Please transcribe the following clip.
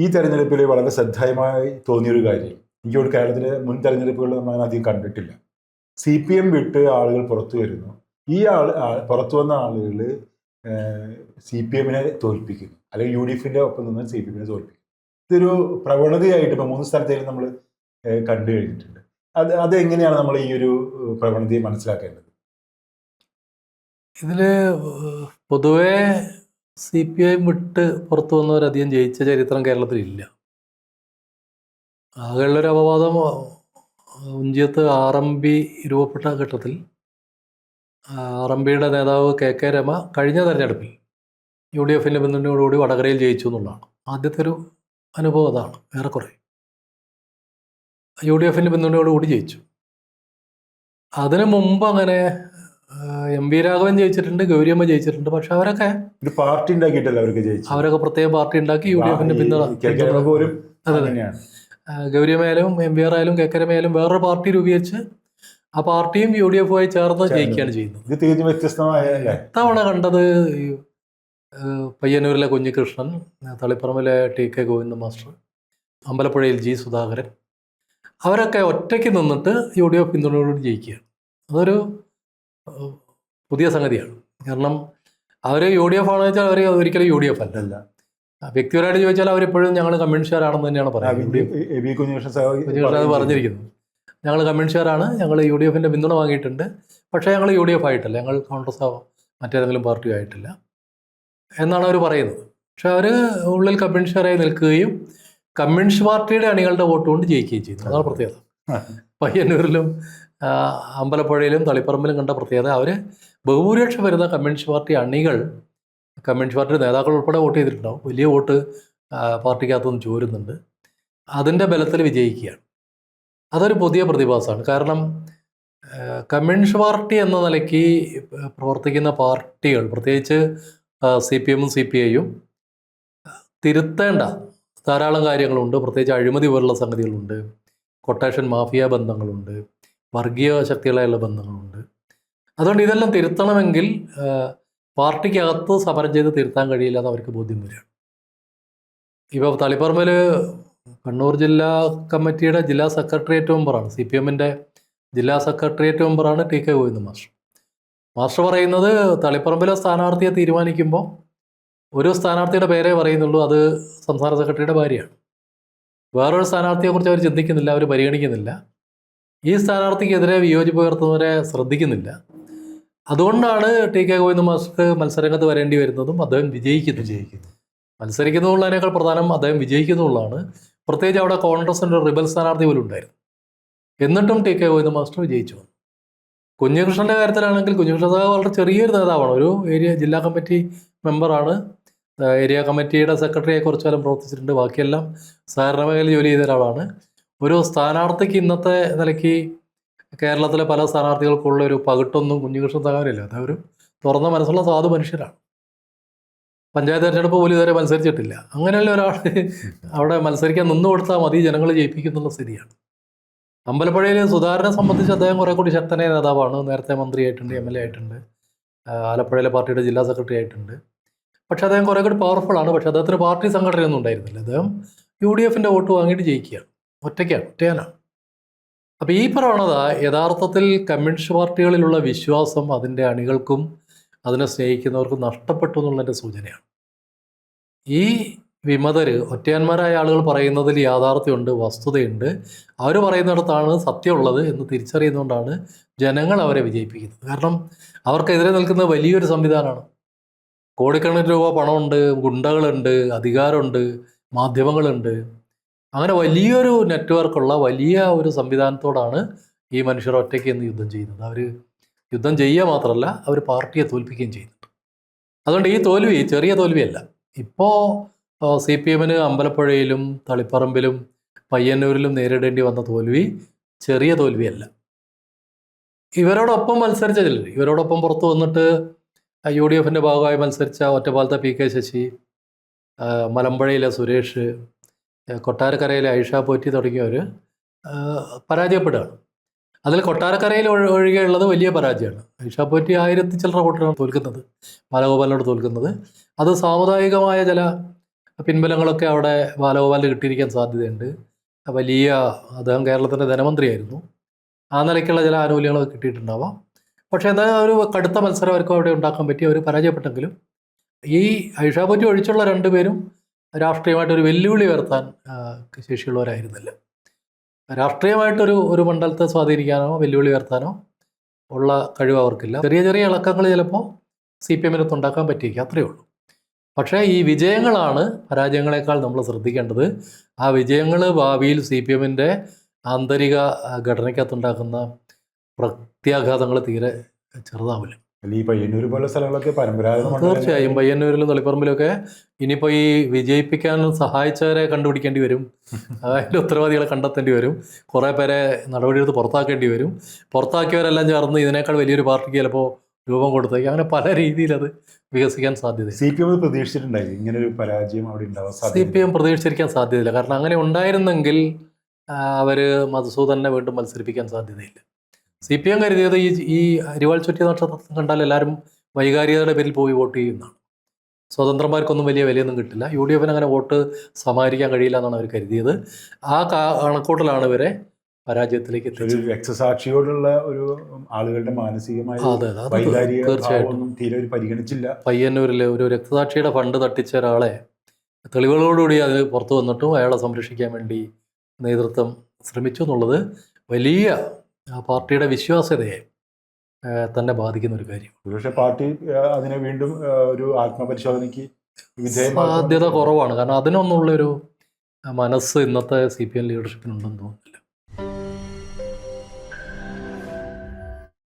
ഈ തെരഞ്ഞെടുപ്പിൽ വളരെ ശ്രദ്ധേയമായി തോന്നിയൊരു കാര്യം, എനിക്കോട് കേരളത്തിലെ മുൻ തെരഞ്ഞെടുപ്പുകളിൽ നമ്മൾ അധികം കണ്ടിട്ടില്ല. CPM വിട്ട് ആളുകൾ പുറത്തു വരുന്നു. ഈ പുറത്തു വന്ന ആളുകൾ CPM തോൽപ്പിക്കുന്നു, അല്ലെങ്കിൽ UDFന്റെ ഒപ്പം നിന്ന് CPM തോൽപ്പിക്കുന്നു. ഇതൊരു പ്രവണതയായിട്ട് ഇപ്പൊ 3 സ്ഥലത്തേക്ക് നമ്മൾ കണ്ടു കഴിഞ്ഞിട്ടുണ്ട്. അതെങ്ങനെയാണ് നമ്മൾ ഈ ഒരു പ്രവണതയെ മനസ്സിലാക്കേണ്ടത്? ഇതില് പൊതുവെ CPM വിട്ട് പുറത്തു വന്നവരധികം ജയിച്ച ചരിത്രം കേരളത്തിലില്ല. ആകെയുള്ളൊരു അപവാദം ഉഞ്ചിയത്ത് RMB രൂപപ്പെട്ട ഘട്ടത്തിൽ RMBയുടെ നേതാവ് KK രമ കഴിഞ്ഞ തെരഞ്ഞെടുപ്പിൽ UDFന്റെ പിന്തുണയോടുകൂടി വടകരയിൽ ജയിച്ചു എന്നുള്ളതാണ് ആദ്യത്തെ ഒരു അനുഭവം. അതാണ് ഏറെക്കുറെ UDFന്റെ പിന്തുണയോടുകൂടി ജയിച്ചു. അതിനു മുമ്പ് അങ്ങനെ MV രാഘവൻ ജയിച്ചിട്ടുണ്ട്, ഗൗരിയമ്മ ജയിച്ചിട്ടുണ്ട്. പക്ഷെ അവരൊക്കെ പാർട്ടി ഉണ്ടാക്കിയിട്ടല്ല അവർക്ക് ജയിച്ചു. അവരൊക്കെ പ്രത്യേക പാർട്ടി ഉണ്ടാക്കി UDFന്റെ പിന്തുണ. അതെ, ഗൗരിയമ്മയായാലും MVR ആയാലും KK രമയായാലും വേറൊരു പാർട്ടി രൂപീകരിച്ച് ആ പാർട്ടിയും UDFുമായി ചേർന്ന് ജയിക്കുകയാണ് ചെയ്യുന്നത്. ഇത് തികച്ചും വ്യത്യസ്തമായ ഇത്തവണ കണ്ടത് പയ്യന്നൂരിലെ കുഞ്ഞികൃഷ്ണൻ, തളിപ്പറമ്പിലെ TK ഗോവിന്ദൻ മാസ്റ്റർ, അമ്പലപ്പുഴയിൽ G സുധാകരൻ, അവരൊക്കെ ഒറ്റയ്ക്ക് നിന്നിട്ട് UDF പിന്തുണയോടുകൂടി ജയിക്കുകയാണ്. അതൊരു പുതിയ സംഗതിയാണ്. കാരണം അവർ UDF ആണെന്ന് വെച്ചാൽ അവർ ഒരിക്കലും UDF അല്ല. വ്യക്തിപരമായിട്ട് ചോദിച്ചാൽ അവരിപ്പോഴും ഞങ്ങൾ കമ്മ്യൂണിസ്റ്റുകാരാണെന്ന് തന്നെയാണ് പറയുന്നത്. പറഞ്ഞിരിക്കുന്നത് ഞങ്ങൾ കമ്മ്യൂണിസ്റ്റുകാരാണ്, ഞങ്ങൾ UDFന്റെ പിന്തുണ വാങ്ങിയിട്ടുണ്ട്, പക്ഷേ ഞങ്ങൾ UDF ആയിട്ടില്ല, ഞങ്ങൾ കോൺഗ്രസ് മറ്റേതെങ്കിലും പാർട്ടിയോ ആയിട്ടില്ല എന്നാണ് അവർ പറയുന്നത്. പക്ഷെ അവർ ഉള്ളിൽ കമ്മ്യൂണിസ്റ്റുകാരായി നിൽക്കുകയും കമ്മ്യൂണിസ്റ്റ് പാർട്ടിയുടെ അണികളുടെ വോട്ട് കൊണ്ട് ജയിക്കുകയും ചെയ്തു. അതാണ് പ്രത്യേകത. പയ്യന്നൂരിലും അമ്പലപ്പുഴയിലും തളിപ്പറമ്പിലും കണ്ട പ്രത്യേകത, അവർ ബഹുഭൂരിപക്ഷം വരുന്ന കമ്മ്യൂണിസ്റ്റ് പാർട്ടി അണികൾ, കമ്മ്യൂണിസ്റ്റ് പാർട്ടിയുടെ നേതാക്കൾ ഉൾപ്പെടെ വോട്ട് ചെയ്തിട്ടുണ്ടാവും. വലിയ വോട്ട് പാർട്ടിക്കകത്തുനിന്ന് ചോരുന്നുണ്ട്. അതിൻ്റെ ബലത്തിൽ വിജയിക്കുകയാണ്. അതൊരു പുതിയ പ്രതിഭാസമാണ്. കാരണം കമ്മ്യൂണിസ്റ്റ് പാർട്ടി എന്ന നിലയ്ക്ക് പ്രവർത്തിക്കുന്ന പാർട്ടികൾ, പ്രത്യേകിച്ച് CPMഉം CPIയും തിരുത്തേണ്ട ധാരാളം കാര്യങ്ങളുണ്ട്. പ്രത്യേകിച്ച് അഴിമതി പോലുള്ള സംഗതികളുണ്ട്, കൊട്ടേഷൻ മാഫിയ ബന്ധങ്ങളുണ്ട്, വർഗീയ ശക്തികളായുള്ള ബന്ധങ്ങളുണ്ട്. അതുകൊണ്ട് ഇതെല്ലാം തിരുത്തണമെങ്കിൽ പാർട്ടിക്കകത്ത് സമരം ചെയ്ത് തിരുത്താൻ കഴിയില്ല എന്ന് അവർക്ക് ബോധ്യം വരികയാണ്. ഇപ്പോൾ തളിപ്പറമ്പിൽ കണ്ണൂർ ജില്ലാ കമ്മിറ്റിയുടെ ജില്ലാ സെക്രട്ടേറിയറ്റ് മെമ്പറാണ്, CPMന്റെ ജില്ലാ സെക്രട്ടേറിയറ്റ് മെമ്പറാണ് TK ഗോവിന്ദൻ മാസ്റ്റർ. മാസ്റ്റർ പറയുന്നത് തളിപ്പറമ്പിലെ സ്ഥാനാർത്ഥിയെ തീരുമാനിക്കുമ്പോൾ ഒരു സ്ഥാനാർത്ഥിയുടെ പേരേ പറയുന്നുള്ളൂ, അത് സംസ്ഥാന സെക്രട്ടറിയുടെ ഭാര്യയാണ്. വേറൊരു സ്ഥാനാർത്ഥിയെക്കുറിച്ച് അവർ ചിന്തിക്കുന്നില്ല, അവർ പരിഗണിക്കുന്നില്ല. ഈ സ്ഥാനാർത്ഥിക്കെതിരെ വിയോജിപ്പ് ഉയർത്തുന്നവരെ ശ്രദ്ധിക്കുന്നില്ല. അതുകൊണ്ടാണ് TK ഗോവിന്ദൻ മാസ്റ്റർക്ക് മത്സരരംഗത്ത് വരേണ്ടി വരുന്നതും അദ്ദേഹം വിജയിക്കുന്നു. മത്സരിക്കുന്നതിനേക്കാൾ പ്രധാനം അദ്ദേഹം വിജയിക്കുന്നുള്ളതാണ്. പ്രത്യേകിച്ച് അവിടെ കോൺഗ്രസിൻ്റെ ഒരു റിബൽ സ്ഥാനാർത്ഥി പോലും ഉണ്ടായിരുന്നു. എന്നിട്ടും TK ഗോവിന്ദൻ മാസ്റ്റർ വിജയിച്ചു വന്നു. കുഞ്ഞികൃഷ്ണൻ്റെ കാര്യത്തിലാണെങ്കിൽ കുഞ്ഞികൃഷ്ണൻ വളരെ ചെറിയൊരു നേതാവാണ്, ഒരു ഏരിയ ജില്ലാ കമ്മിറ്റി മെമ്പറാണ്, ഏരിയ കമ്മിറ്റിയുടെ സെക്രട്ടറിയെ കുറച്ചു കാലം പ്രവർത്തിച്ചിട്ടുണ്ട്, ബാക്കിയെല്ലാം സഹകരണ മേഖലയിൽ ജോലി ചെയ്ത ഒരാളാണ്. ഒരു സ്ഥാനാർത്ഥിക്ക് ഇന്നത്തെ നിലയ്ക്ക് കേരളത്തിലെ പല സ്ഥാനാർത്ഥികൾക്കുള്ള ഒരു പകിട്ടൊന്നും കുഞ്ഞികൃഷ്ണൻ തകരാറില്ല. അദ്ദേഹം ഒരു തുറന്ന മനസ്സുള്ള സാധു മനുഷ്യരാണ്. പഞ്ചായത്ത് തെരഞ്ഞെടുപ്പ് പോലും ഇതുവരെ മത്സരിച്ചിട്ടില്ല. അങ്ങനെയുള്ള ഒരാൾ അവിടെ മത്സരിക്കാൻ നിന്ന് കൊടുത്താൽ മതി, ജനങ്ങൾ ജയിപ്പിക്കുന്നുള്ള സ്ഥിതിയാണ്. അമ്പലപ്പുഴയിൽ സുധാകരനെ സംബന്ധിച്ച് അദ്ദേഹം കുറെ കൂടി ശക്തനായ നേതാവാണ്. നേരത്തെ മന്ത്രിയായിട്ടുണ്ട്, MLA ആയിട്ടുണ്ട്, ആലപ്പുഴയിലെ പാർട്ടിയുടെ ജില്ലാ സെക്രട്ടറി ആയിട്ടുണ്ട്. പക്ഷെ അദ്ദേഹം കുറെ കൂടി പവർഫുള്ളാണ്. പക്ഷെ അദ്ദേഹത്തിന് പാർട്ടി സംഘടനയൊന്നും ഉണ്ടായിരുന്നില്ല. അദ്ദേഹം UDFന്റെ വോട്ട് വാങ്ങിയിട്ട് ജയിക്കുകയാണ്, ഒറ്റയ്ക്കാണ്. അപ്പോൾ ഈ പ്രവണത യഥാർത്ഥത്തിൽ കമ്മ്യൂണിസ്റ്റ് പാർട്ടികളിലുള്ള വിശ്വാസം അതിൻ്റെ അണികൾക്കും അതിനെ സ്നേഹിക്കുന്നവർക്കും നഷ്ടപ്പെട്ടു എന്നുള്ളതിൻ്റെ സൂചനയാണ്. ഈ വിമതർ, ഒറ്റയാന്മാരായ ആളുകൾ പറയുന്നതിൽ യാഥാർത്ഥ്യമുണ്ട്, വസ്തുതയുണ്ട്, അവർ പറയുന്നിടത്താണ് സത്യമുള്ളത് എന്ന് തിരിച്ചറിയുന്നതുകൊണ്ടാണ് ജനങ്ങൾ അവരെ വിജയിപ്പിക്കുന്നത്. കാരണം അവർക്കെതിരെ നിൽക്കുന്ന വലിയൊരു സംവിധാനമാണ്. കോടിക്കണക്കിന് രൂപ പണമുണ്ട്, ഗുണ്ടകളുണ്ട്, അധികാരമുണ്ട്, മാധ്യമങ്ങളുണ്ട്. അങ്ങനെ വലിയൊരു നെറ്റ്വർക്കുള്ള വലിയ ഒരു സംവിധാനത്തോടാണ് ഈ മനുഷ്യർ ഒറ്റയ്ക്ക് എന്ന് യുദ്ധം ചെയ്യുന്നത്. അവർ യുദ്ധം ചെയ്യുക മാത്രമല്ല, അവർ പാർട്ടിയെ തോൽപ്പിക്കുകയും ചെയ്യുന്നുണ്ട്. അതുകൊണ്ട് ഈ തോൽവി ചെറിയ തോൽവിയല്ല. ഇപ്പോൾ CPMന് അമ്പലപ്പുഴയിലും തളിപ്പറമ്പിലും പയ്യന്നൂരിലും നേരിടേണ്ടി വന്ന തോൽവി ചെറിയ തോൽവിയല്ല. ഇവരോടൊപ്പം മത്സരിച്ച ചിലർ, ഇവരോടൊപ്പം പുറത്തു വന്നിട്ട് UDFന്റെ ഭാഗമായി മത്സരിച്ച ഒറ്റപ്പാലത്തെ PK ശശി, മലമ്പുഴയിലെ സുരേഷ്, കൊട്ടാരക്കരയിലെ ഐഷ പോറ്റി തുടങ്ങിയവർ പരാജയപ്പെടുകയാണ്. അതിൽ കൊട്ടാരക്കരയിൽ ഒഴികെയുള്ളത് വലിയ പരാജയമാണ്. ഐഷ പോറ്റി 1000 ചില്ലറ വോട്ടിനാണ് തോൽക്കുന്നത്, ബാലഗോപാലിനോട് തോൽക്കുന്നത്. അത് സാമുദായികമായ ചില പിൻബലങ്ങളൊക്കെ അവിടെ ബാലഗോപാലിന് കിട്ടിയിരിക്കാൻ സാധ്യതയുണ്ട്. അദ്ദേഹം കേരളത്തിൻ്റെ ധനമന്ത്രിയായിരുന്നു. ആ നിലയ്ക്കുള്ള ചില ആനുകൂല്യങ്ങളൊക്കെ കിട്ടിയിട്ടുണ്ടാവാം. പക്ഷേ എന്തായാലും ഒരു കടുത്ത മത്സരം അവർക്ക് അവിടെ ഉണ്ടാക്കാൻ പറ്റി. അവർ പരാജയപ്പെട്ടെങ്കിലും ഈ ഐഷ ബുറ്റി ഒഴിച്ചുള്ള രണ്ടുപേരും രാഷ്ട്രീയമായിട്ടൊരു വെല്ലുവിളി ഉയർത്താൻ ശേഷിയുള്ളവരായിരുന്നില്ല. രാഷ്ട്രീയമായിട്ടൊരു മണ്ഡലത്തെ സ്വാധീനിക്കാനോ വെല്ലുവിളി ഉയർത്താനോ ഉള്ള കഴിവ് അവർക്കില്ല. ചെറിയ ചെറിയ ഇളക്കങ്ങൾ ചിലപ്പോൾ CPM-നകത്ത് ഉണ്ടാക്കാൻ പറ്റിയിരിക്കും, അത്രയേ ഉള്ളൂ. പക്ഷേ ഈ വിജയങ്ങളാണ് പരാജയങ്ങളെക്കാൾ നമ്മൾ ശ്രദ്ധിക്കേണ്ടത്. ആ വിജയങ്ങൾ ഭാവിയിൽ CPM-ൻ്റെ ആന്തരിക ഘടനയ്ക്കകത്തുണ്ടാക്കുന്ന പ്രത്യാഘാതങ്ങൾ തീരെ ചെറുതാവില്ല. ഈ പയ്യന്നൂർ പോലെ സ്ഥലങ്ങളൊക്കെ പരമ്പരാഗത തീർച്ചയായും പയ്യന്നൂരിലും തളിപ്പറമ്പിലൊക്കെ ഇനിയിപ്പോൾ ഈ വിജയിപ്പിക്കാൻ സഹായിച്ചവരെ കണ്ടുപിടിക്കേണ്ടി വരും. അതിൻ്റെ ഉത്തരവാദികളെ കണ്ടെത്തേണ്ടി വരും. കുറേ പേരെ നടപടിയെടുത്ത് പുറത്താക്കേണ്ടി വരും. പുറത്താക്കിയവരെല്ലാം ചേർന്ന് ഇതിനേക്കാൾ വലിയൊരു പാർട്ടിക്ക് ചിലപ്പോൾ രൂപം കൊടുത്തേക്കും. അങ്ങനെ പല രീതിയിൽ അത് വികസിക്കാൻ സാധ്യത. CPM പ്രതീക്ഷിച്ചിട്ടുണ്ടായി ഇങ്ങനെ ഒരു പരാജയം അവിടെ ഉണ്ടാവാൻ സാധ്യത? CPM പ്രതീക്ഷിച്ചിരിക്കാൻ സാധ്യതയില്ല. കാരണം അങ്ങനെ ഉണ്ടായിരുന്നെങ്കിൽ അവർ മധുസൂദനെ വീണ്ടും മത്സരിപ്പിക്കാൻ സാധ്യതയില്ല. CPM കരുതിയത് ഈ അരിവാൾ ചുറ്റിയ നക്ഷത്രം കണ്ടാൽ എല്ലാവരും വൈകാരികതയുടെ പേരിൽ പോയി വോട്ട് ചെയ്യുന്നതാണ്. സ്വതന്ത്രന്മാർക്കൊന്നും വലിയ വിലയൊന്നും കിട്ടില്ല. UDF-ന് അങ്ങനെ വോട്ട് സമാഹരിക്കാൻ കഴിയില്ല എന്നാണ് അവർ കരുതിയത്. ആ കണക്കൂട്ടലാണ് ഇവരെ പരാജയത്തിലേക്ക് എത്തിച്ചത്. രക്തസാക്ഷിയോടുള്ള ഒരു ആളുകളുടെ മാനസികമായ തീർച്ചയായിട്ടും തീരെ പരിഗണിച്ചില്ല. പയ്യന്നൂരിലെ ഒരു രക്തസാക്ഷിയുടെ ഫണ്ട് തട്ടിച്ച ഒരാളെ തെളിവുകളോടുകൂടി അത് പുറത്തു വന്നിട്ടും അയാളെ സംരക്ഷിക്കാൻ വേണ്ടി നേതൃത്വം ശ്രമിച്ചു എന്നുള്ളത് വലിയ പാർട്ടിയുടെ വിശ്വാസ്യതയെ തന്നെ ബാധിക്കുന്ന ഒരു കാര്യം. പക്ഷേ പാർട്ടി അതിനെ വീണ്ടും ഒരു ആത്മപരിശോധനയ്ക്ക് സാധ്യത കുറവാണ്. കാരണം അതിനൊന്നുള്ളൊരു മനസ്സ് ഇന്നത്തെ CPM ലീഡർഷിപ്പിനുണ്ടെന്ന് തോന്നുന്നു.